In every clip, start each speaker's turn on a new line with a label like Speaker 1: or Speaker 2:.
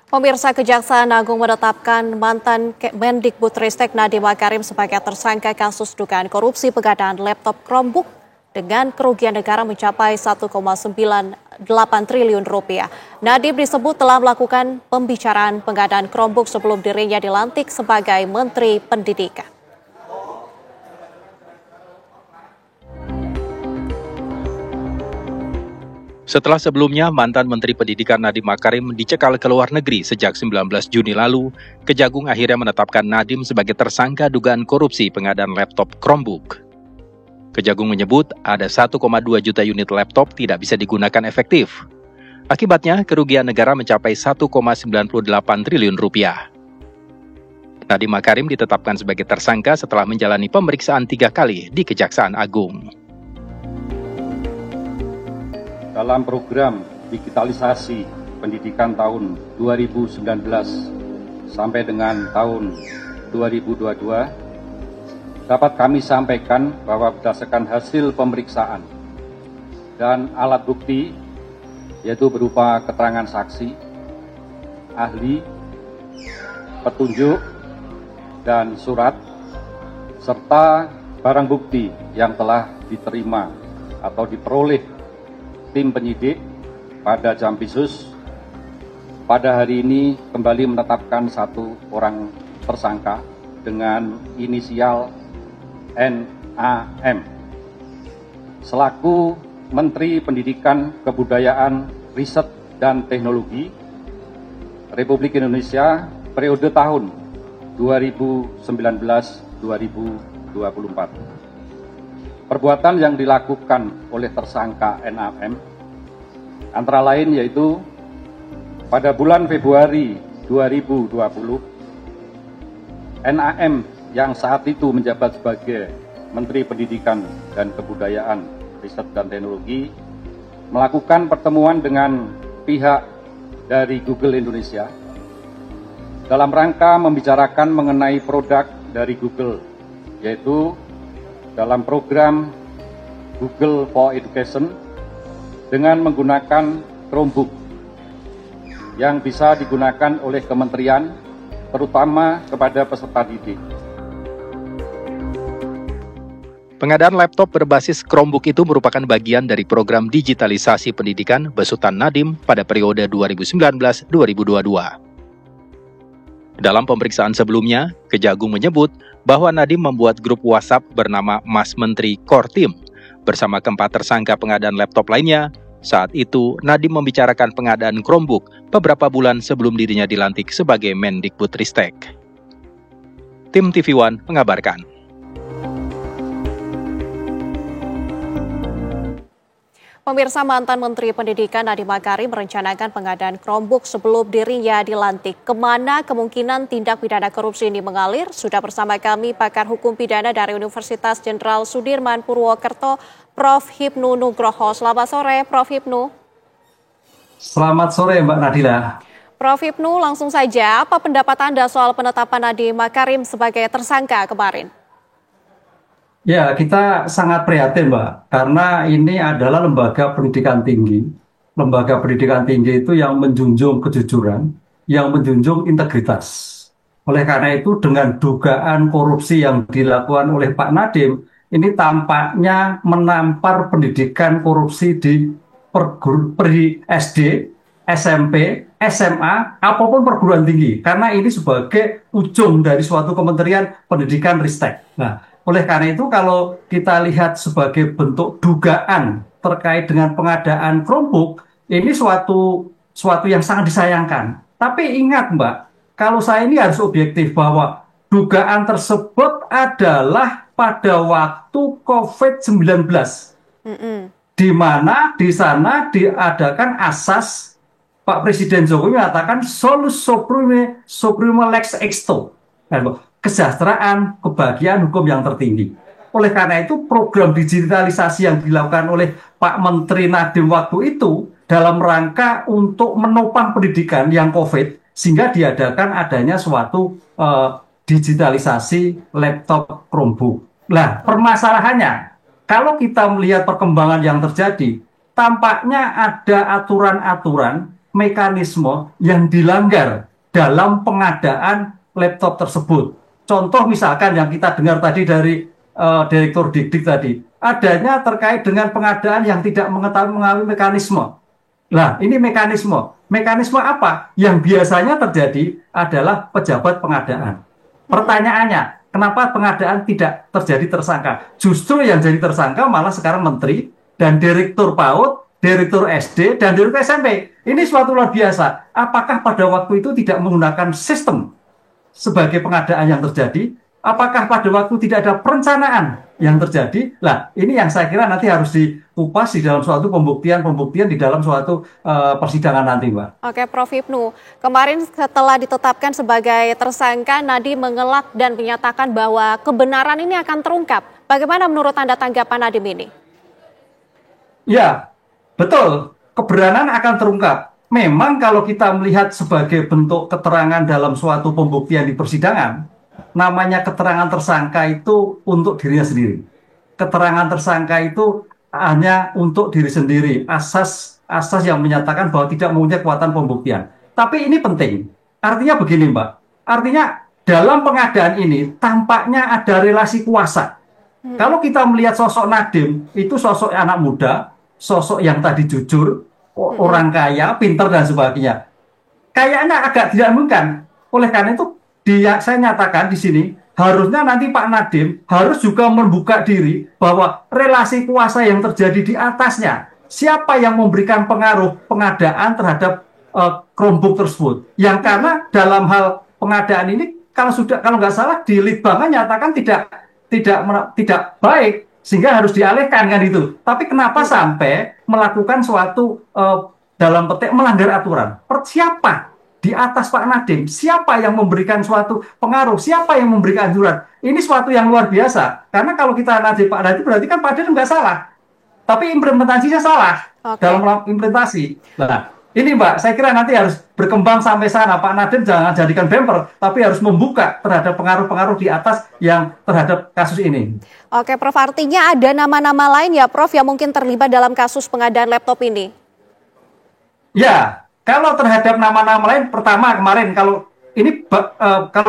Speaker 1: Pemirsa, Kejaksaan Agung menetapkan mantan Mendikbudristek Nadiem Makarim sebagai tersangka kasus dugaan korupsi pengadaan laptop Chromebook dengan kerugian negara mencapai 1,98 triliun rupiah. Nadiem disebut telah melakukan pembicaraan pengadaan Chromebook sebelum dirinya dilantik sebagai Menteri Pendidikan.
Speaker 2: Setelah sebelumnya, mantan Menteri Pendidikan Nadiem Makarim dicekal ke luar negeri sejak 19 Juni lalu, Kejagung akhirnya menetapkan Nadiem sebagai tersangka dugaan korupsi pengadaan laptop Chromebook. Kejagung menyebut ada 1,2 juta unit laptop tidak bisa digunakan efektif. Akibatnya, kerugian negara mencapai 1,98 triliun rupiah. Nadiem Makarim ditetapkan sebagai tersangka setelah menjalani pemeriksaan 3 kali di Kejaksaan Agung.
Speaker 3: Dalam program digitalisasi pendidikan tahun 2019 sampai dengan tahun 2022, dapat kami sampaikan bahwa berdasarkan hasil pemeriksaan dan alat bukti, yaitu berupa keterangan saksi, ahli, petunjuk, dan surat, serta barang bukti yang telah diterima atau diperoleh tim penyidik pada Jampisus pada hari ini kembali menetapkan satu orang tersangka dengan inisial NAM selaku Menteri Pendidikan, Kebudayaan, Riset, dan Teknologi Republik Indonesia periode tahun 2019-2024. Perbuatan yang dilakukan oleh tersangka NAM antara lain yaitu pada bulan Februari 2020, NAM yang saat itu menjabat sebagai Menteri Pendidikan dan Kebudayaan, Riset, dan Teknologi melakukan pertemuan dengan pihak dari Google Indonesia dalam rangka membicarakan mengenai produk dari Google, yaitu dalam program Google for Education dengan menggunakan Chromebook yang bisa digunakan oleh kementerian, terutama kepada peserta didik.
Speaker 2: Pengadaan laptop berbasis Chromebook itu merupakan bagian dari program digitalisasi pendidikan besutan Nadiem pada periode 2019-2022. Dalam pemeriksaan sebelumnya, Kejagung menyebut bahwa Nadiem membuat grup WhatsApp bernama Mas Menteri Core Team bersama keempat tersangka pengadaan laptop lainnya. Saat itu, Nadiem membicarakan pengadaan Chromebook beberapa bulan sebelum dirinya dilantik sebagai Mendikbudristek. Tim TV One mengabarkan.
Speaker 1: Pemirsa, mantan Menteri Pendidikan Nadiem Makarim merencanakan pengadaan Chromebook sebelum dirinya dilantik. Kemana kemungkinan tindak pidana korupsi ini mengalir? Sudah bersama kami pakar hukum pidana dari Universitas Jenderal Sudirman Purwokerto, Prof. Hipnu Nugroho. Selamat sore, Prof. Hipnu.
Speaker 4: Selamat sore, Mbak Nadila.
Speaker 1: Prof. Hipnu, langsung saja, apa pendapat Anda soal penetapan Nadiem Makarim sebagai tersangka kemarin?
Speaker 4: Ya, kita sangat prihatin, Mbak, karena ini adalah lembaga pendidikan tinggi. Lembaga pendidikan tinggi itu yang menjunjung kejujuran, yang menjunjung integritas. Oleh karena itu, dengan dugaan korupsi yang dilakukan oleh Pak Nadiem, ini tampaknya menampar pendidikan korupsi di SD, SMP, SMA, apapun perguruan tinggi. Karena ini sebagai ujung dari suatu kementerian pendidikan ristek. Nah, oleh karena itu kalau kita lihat sebagai bentuk dugaan terkait dengan pengadaan Chromebook, ini suatu yang sangat disayangkan. Tapi ingat, Mbak, kalau saya ini harus objektif bahwa dugaan tersebut adalah pada waktu COVID-19. Di mana di sana diadakan asas Pak Presiden Jokowi mengatakan solus supreme lex exto. Kesejahteraan, kebahagiaan hukum yang tertinggi. Oleh karena itu, program digitalisasi yang dilakukan oleh Pak Menteri Nadiem waktu itu dalam rangka untuk menopang pendidikan yang COVID, sehingga diadakan adanya suatu digitalisasi laptop Chromebook. Nah, permasalahannya, kalau kita melihat perkembangan yang terjadi, tampaknya ada aturan-aturan mekanisme yang dilanggar dalam pengadaan laptop tersebut. Contoh misalkan yang kita dengar tadi dari Direktur Dikdik tadi, adanya terkait dengan pengadaan yang tidak mengetahui mekanisme. Nah, ini mekanisme. Mekanisme apa? Yang biasanya terjadi adalah pejabat pengadaan. Pertanyaannya, kenapa pengadaan tidak terjadi tersangka? Justru yang jadi tersangka malah sekarang menteri dan direktur PAUD, direktur SD, dan direktur SMP. Ini suatu luar biasa. Apakah pada waktu itu tidak menggunakan sistem sebagai pengadaan yang terjadi? Apakah pada waktu tidak ada perencanaan yang terjadi? Nah, ini yang saya kira nanti harus dikupas di dalam suatu pembuktian di dalam suatu persidangan nanti, Mbak.
Speaker 1: Oke, Prof. Hipnu. Kemarin setelah ditetapkan sebagai tersangka, Nadiem mengelak dan menyatakan bahwa kebenaran ini akan terungkap. Bagaimana menurut Anda tanggapan Nadiem ini?
Speaker 4: Ya, betul. Kebenaran akan terungkap. Memang kalau kita melihat sebagai bentuk keterangan dalam suatu pembuktian di persidangan, namanya keterangan tersangka itu untuk dirinya sendiri. Keterangan tersangka itu hanya untuk diri sendiri, asas yang menyatakan bahwa tidak mempunyai kekuatan pembuktian. Tapi ini penting. Artinya begini, Mbak. Artinya dalam pengadaan ini tampaknya ada relasi kuasa. Kalau kita melihat sosok Nadiem, itu sosok anak muda, sosok yang tadi jujur, orang kaya, pintar dan sebagainya. Kayaknya agak tidak mungkin. Oleh karena itu saya nyatakan di sini, harusnya nanti Pak Nadiem harus juga membuka diri bahwa relasi kuasa yang terjadi di atasnya, siapa yang memberikan pengaruh pengadaan terhadap Chromebook tersebut. Yang karena dalam hal pengadaan ini, kalau nggak salah di Litbang nyatakan tidak baik, sehingga harus dialihkan kan itu. Tapi kenapa sampai melakukan suatu dalam petik melanggar aturan? Siapa di atas Pak Nadiem, siapa yang memberikan suatu pengaruh, siapa yang memberikan anjuran? Ini suatu yang luar biasa. Karena kalau kita nanti Pak Nadiem, berarti kan Pak Nadiem nggak salah. Tapi implementasinya salah dalam implementasi. Nah, ini Mbak, saya kira nanti harus berkembang sampai sana. Pak Nadiem jangan jadikan bemper, tapi harus membuka terhadap pengaruh-pengaruh di atas yang terhadap kasus ini.
Speaker 1: Oke, Prof. Artinya ada nama-nama lain ya, Prof, yang mungkin terlibat dalam kasus pengadaan laptop ini?
Speaker 4: Ya. Kalau terhadap nama-nama lain, pertama kemarin kalau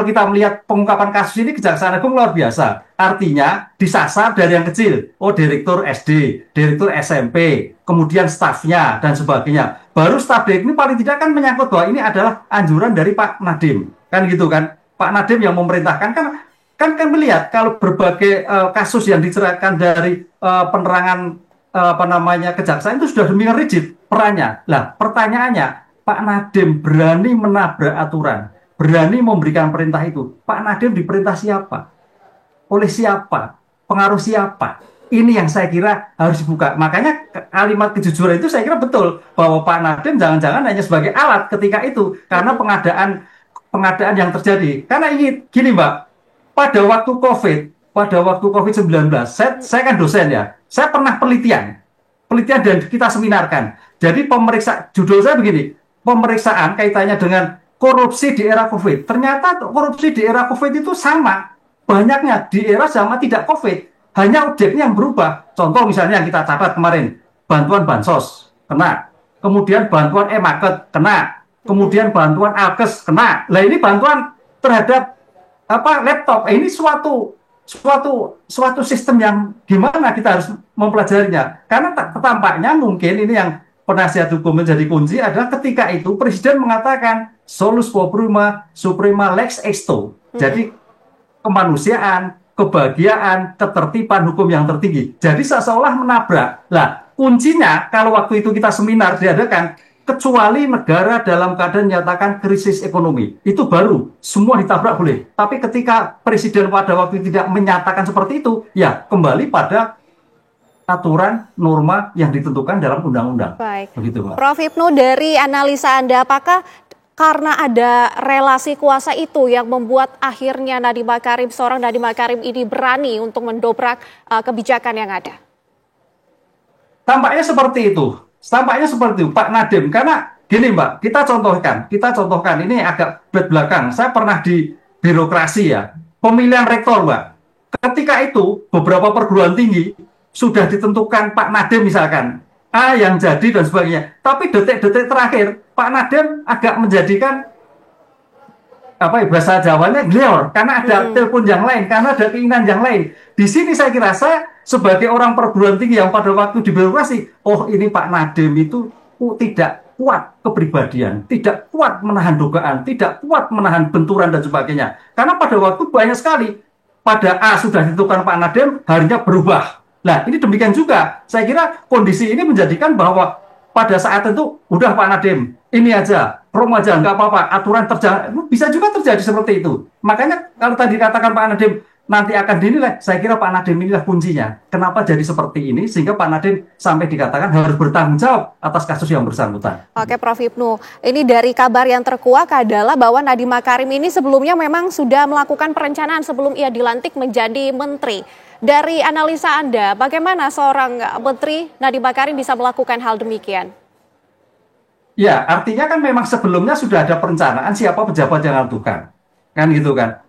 Speaker 4: kita melihat pengungkapan kasus ini Kejaksaan Agung luar biasa. Artinya disasar dari yang kecil. Oh, direktur SD, direktur SMP, kemudian stafnya dan sebagainya. Baru staf ini paling tidak kan menyangkut bahwa ini adalah anjuran dari Pak Nadiem. Kan gitu kan. Pak Nadiem yang memerintahkan kan melihat kalau berbagai kasus yang dicerahkan dari penerangan kejaksaan itu sudah demikian rigid perannya. Lah, pertanyaannya, Pak Nadiem berani menabrak aturan, berani memberikan perintah itu. Pak Nadiem diperintah siapa? Oleh siapa? Pengaruh siapa? Ini yang saya kira harus dibuka. Makanya kalimat kejujuran itu saya kira betul bahwa Pak Nadiem jangan-jangan hanya sebagai alat ketika itu karena pengadaan yang terjadi. Karena ini gini Mbak, pada waktu COVID-19, saya kan dosen ya, saya pernah penelitian dan kita seminarkan. Jadi judul saya begini, pemeriksaan kaitannya dengan korupsi di era COVID. Ternyata korupsi di era COVID itu sama banyaknya di era sama tidak COVID. Hanya objeknya yang berubah. Contoh misalnya yang kita catat kemarin, bantuan bansos kena, kemudian bantuan e-market kena, kemudian bantuan alkes kena. Lah ini bantuan terhadap laptop. Ini suatu sistem yang gimana kita harus mempelajarinya. Karena tampaknya mungkin ini yang penasihat hukum menjadi kunci adalah ketika itu Presiden mengatakan solus suprema lex exto. Jadi kemanusiaan, kebahagiaan, ketertiban hukum yang tertinggi. Jadi seolah menabrak. Lah, kuncinya kalau waktu itu kita seminar diadakan, kecuali negara dalam keadaan menyatakan krisis ekonomi. Itu baru semua ditabrak boleh. Tapi ketika Presiden pada waktu itu tidak menyatakan seperti itu, ya kembali pada aturan norma yang ditentukan dalam undang-undang.
Speaker 1: Baik.
Speaker 4: Begitu, Pak.
Speaker 1: Prof. Hipnu, dari analisa Anda, apakah karena ada relasi kuasa itu yang membuat akhirnya seorang Nadiem Makarim ini berani untuk mendobrak kebijakan yang ada?
Speaker 4: Tampaknya seperti itu. Pak Nadiem. Karena gini Mbak, kita contohkan ini agak belakang. Saya pernah di birokrasi ya, pemilihan rektor Mbak. Ketika itu beberapa perguruan tinggi sudah ditentukan Pak Nadiem misalkan A yang jadi dan sebagainya. Tapi detik-detik terakhir Pak Nadiem agak menjadikan apa bahasa Jawanya gleor karena ada telepon yang lain, karena ada keinginan yang lain. Di sini saya kira saya sebagai orang perguruan tinggi yang pada waktu di birokrasi, oh ini Pak Nadiem itu tidak kuat kepribadian, tidak kuat menahan dugaan, tidak kuat menahan benturan dan sebagainya. Karena pada waktu banyak sekali pada A sudah ditentukan Pak Nadiem, harinya berubah. Nah ini demikian juga. Saya kira kondisi ini menjadikan bahwa pada saat itu udah Pak Nadiem ini aja, prom aja nggak apa-apa, aturan bisa juga terjadi seperti itu. Makanya kalau tadi katakan Pak Nadiem nanti akan dinilai, saya kira Pak Nadiem inilah kuncinya. Kenapa jadi seperti ini sehingga Pak Nadiem sampai dikatakan harus bertanggung jawab atas kasus yang bersangkutan.
Speaker 1: Oke Prof. Hipnu, ini dari kabar yang terkuak adalah bahwa Nadiem Makarim ini sebelumnya memang sudah melakukan perencanaan sebelum ia dilantik menjadi menteri. Dari analisa Anda, bagaimana seorang menteri Nadiem Makarim bisa melakukan hal demikian?
Speaker 4: Ya, artinya kan memang sebelumnya sudah ada perencanaan siapa pejabat yang menentukan. Kan gitu kan.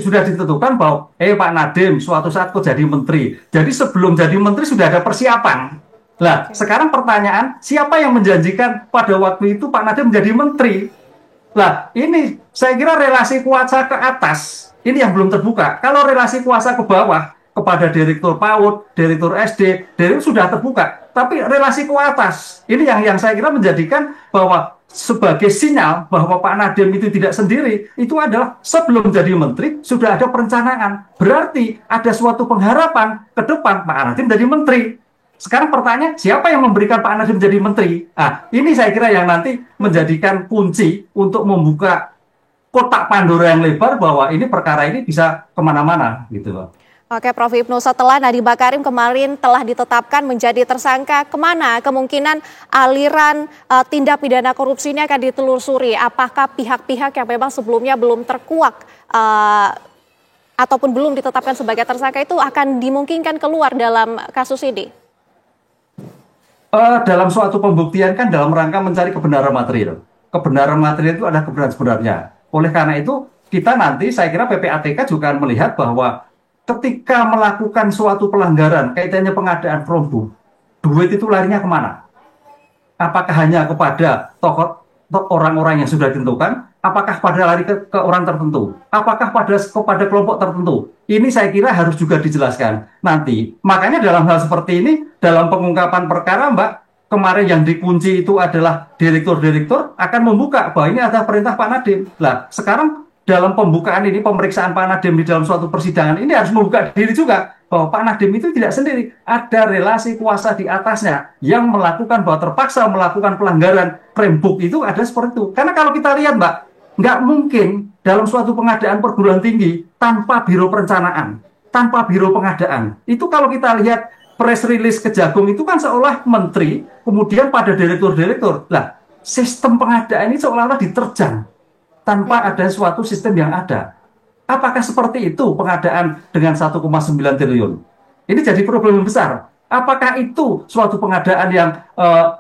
Speaker 4: Sudah ditentukan bahwa Pak Nadiem suatu saat kok jadi menteri. Jadi sebelum jadi menteri sudah ada persiapan. Nah, sekarang pertanyaan, siapa yang menjanjikan pada waktu itu Pak Nadiem menjadi menteri? Nah, ini saya kira relasi kuasa ke atas, ini yang belum terbuka. Kalau relasi kuasa ke bawah, kepada Direktur PAUD, Direktur SD, sudah terbuka. Tapi relasi ke atas, ini yang saya kira menjadikan bahwa sebagai sinyal bahwa Pak Nadiem itu tidak sendiri, itu adalah sebelum jadi menteri sudah ada perencanaan. Berarti ada suatu pengharapan ke depan Pak Nadiem jadi menteri. Sekarang pertanyaan, siapa yang memberikan Pak Nadiem jadi menteri? Nah, ini saya kira yang nanti menjadikan kunci untuk membuka kotak Pandora yang lebar bahwa ini perkara ini bisa kemana-mana gitu loh.
Speaker 1: Oke Prof. Hipnu, setelah Nadiem Makarim kemarin telah ditetapkan menjadi tersangka, kemana kemungkinan aliran tindak pidana korupsi ini akan ditelusuri? Apakah pihak-pihak yang memang sebelumnya belum terkuak ataupun belum ditetapkan sebagai tersangka itu akan dimungkinkan keluar dalam kasus ini?
Speaker 4: Dalam suatu pembuktian kan dalam rangka mencari kebenaran material. Kebenaran material itu adalah kebenaran sebenarnya. Oleh karena itu, kita nanti saya kira PPATK juga akan melihat bahwa ketika melakukan suatu pelanggaran kaitannya pengadaan Chromebook, duit itu larinya kemana? Apakah hanya kepada tokoh orang-orang yang sudah ditentukan? Apakah pada lari ke orang tertentu? Apakah kepada kelompok tertentu? Ini saya kira harus juga dijelaskan nanti. Makanya dalam hal seperti ini, dalam pengungkapan perkara Mbak, kemarin yang dikunci itu adalah direktur-direktur akan membuka bahwa ini adalah perintah Pak Nadiem. Lah, sekarang dalam pembukaan ini, pemeriksaan Pak Nadiem di dalam suatu persidangan ini harus membuka diri juga bahwa Pak Nadiem itu tidak sendiri, ada relasi kuasa di atasnya yang melakukan bahwa terpaksa melakukan pelanggaran Chromebook itu ada seperti itu. Karena kalau kita lihat Mbak, nggak mungkin dalam suatu pengadaan perguruan tinggi tanpa biro perencanaan, tanpa biro pengadaan. Itu kalau kita lihat press release Kejagung itu kan seolah menteri, kemudian pada direktur-direktur. Lah, sistem pengadaan ini seolah-olah diterjang tanpa ada suatu sistem yang ada. Apakah seperti itu pengadaan dengan 1,9 triliun? Ini jadi problem besar. Apakah itu suatu pengadaan yang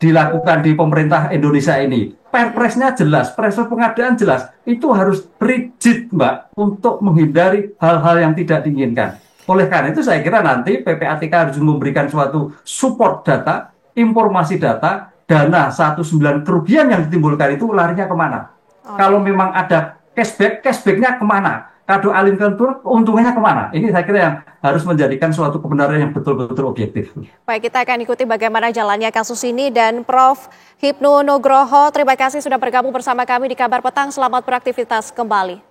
Speaker 4: dilakukan di pemerintah Indonesia ini? Perpresnya jelas, perpres pengadaan jelas. Itu harus rigid, Mbak, untuk menghindari hal-hal yang tidak diinginkan. Oleh karena itu saya kira nanti PPATK harus memberikan suatu support data, informasi data, dana 19 kerugian yang ditimbulkan itu larinya kemana? Kalau memang ada cashback-nya kemana? Kado alih keuntungannya kemana? Ini saya kira yang harus menjadikan suatu kebenaran yang betul-betul objektif.
Speaker 1: Baik, kita akan ikuti bagaimana jalannya kasus ini dan Prof. Hipnu Nugroho, terima kasih sudah bergabung bersama kami di Kabar Petang. Selamat beraktivitas kembali.